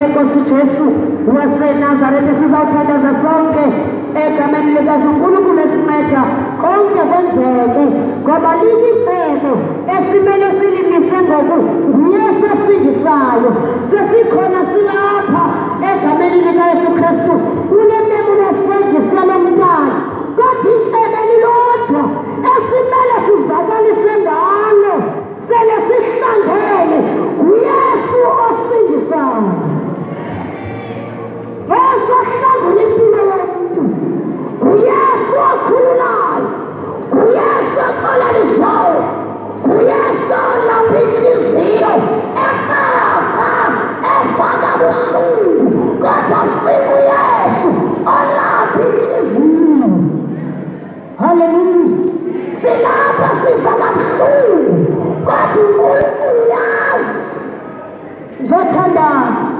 Nkosi Jesu waseNazaretha sizawuthandaza sonke egameni likaNkulunkulu esinceda konke kwenzeke ngoba lilicebo esimele silimise ngoku nguYesu osindisayo sesikhona silapha egameni likaYesu Kristu unememo lesingisa lomntana kodwa icebo lilodwa esimele sivakalise ngalo sele sihlangene nguYesu osindisayo. Yesu ahlangula impilo yomuntu, nguYesu okhululayo, nguYesu oxolelisayo, nguYesu olapha inhliziyo ehafa efaka buhlungu kodwa fika uYesu olapha inhliziyo. Haleluya! Silapha sifaka buhlungu kodwa uNkulunkulu uyazi. Ngizothandaza